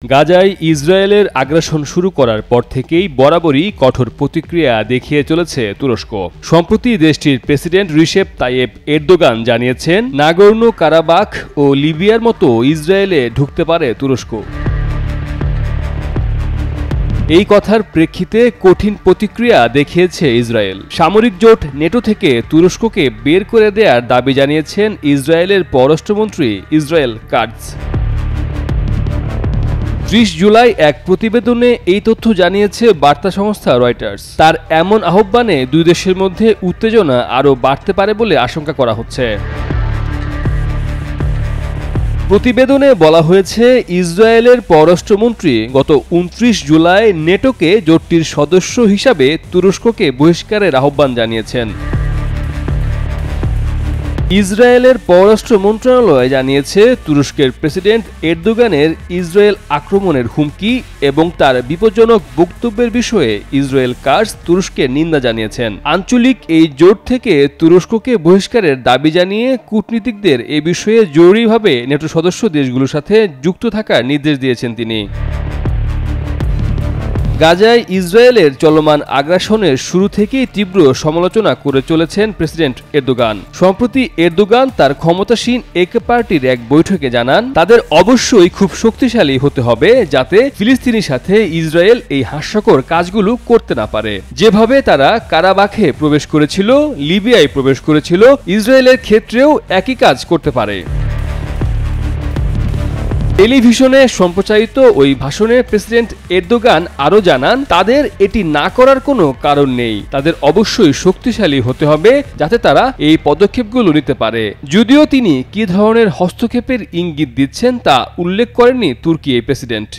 গাজায় ইসরায়েলের আগ্রাসন শুরু করার পর থেকেই বরাবরই কঠোর প্রতিক্রিয়া দেখিয়ে চলেছে তুরস্ক। সম্প্রতি দেশটির প্রেসিডেন্ট রিসেপ তাইয়েপ এরদোগান জানিয়েছেন, নাগোর্নো কারাবাখ ও লিবিয়ার মতো ইসরায়েলে ঢুকতে পারে তুরস্ক। এই কথার প্রেক্ষিতে কঠিন প্রতিক্রিয়া দেখিয়েছে ইসরায়েল। সামরিক জোট নেটো থেকে তুরস্ককে বের করে দেওয়ার দাবি জানিয়েছেন ইসরায়েলের পররাষ্ট্রমন্ত্রী ইসরায়েল কাটজ। 30 জুলাই এক প্রতিবেদনে এই তথ্য জানিয়েছে বার্তা সংস্থা রয়টার্স। তার এমন আহ্বানে দুই দেশের মধ্যে উত্তেজনা আরও বাড়তে পারে বলে আশঙ্কা করা হচ্ছে। প্রতিবেদনে বলা হয়েছে, ইসরায়েলের পররাষ্ট্রমন্ত্রী গত 29 জুলাই নেটোকে জোটটির সদস্য হিসাবে তুরস্ককে বহিষ্কারের আহ্বান জানিয়েছেন। ইসরায়েলের পররাষ্ট্র মন্ত্রণালয় জানিয়েছে, তুরস্কের প্রেসিডেন্ট এরদোগানের ইসরায়েল আক্রমণের হুমকি এবং তার বিপজ্জনক বক্তব্যের বিষয়ে ইসরায়েল কাটজ তুরস্কের নিন্দা জানিয়েছেন। আঞ্চলিক এই জোট থেকে তুরস্ককে বহিষ্কারের দাবি জানিয়ে কূটনীতিকদের এ বিষয়ে জরুরিভাবে নেটো সদস্য দেশগুলোর সাথে যুক্ত থাকার নির্দেশ দিয়েছেন তিনি। গাজায় ইসরায়েলের চলমান আগ্রাসনের শুরু থেকেই তীব্র সমালোচনা করে চলেছেন প্রেসিডেন্ট এরদোগান। সম্প্রতি এরদোগান তার ক্ষমতাসীন এক পার্টির এক বৈঠকে জানান, তাদের অবশ্যই খুব শক্তিশালী হতে হবে যাতে ফিলিস্তিনির সাথে ইসরায়েল এই হাস্যকর কাজগুলো করতে না পারে। যেভাবে তারা কারাবাখে প্রবেশ করেছিল, লিবিয়ায় প্রবেশ করেছিল, ইসরায়েলের ক্ষেত্রেও একই কাজ করতে পারে। টেলিভিশনে সম্প্রচারিত ওই ভাষণে প্রেসিডেন্ট এরদোগান আরও জানান, তাদের এটি না করার কোনো কারণ নেই। তাদের অবশ্যই শক্তিশালী হতে হবে যাতে তারা এই পদক্ষেপগুলো নিতে পারে। যদিও তিনি কী ধরনের হস্তক্ষেপের ইঙ্গিত দিচ্ছেন তা উল্লেখ করেননি তুর্কি এই প্রেসিডেন্ট।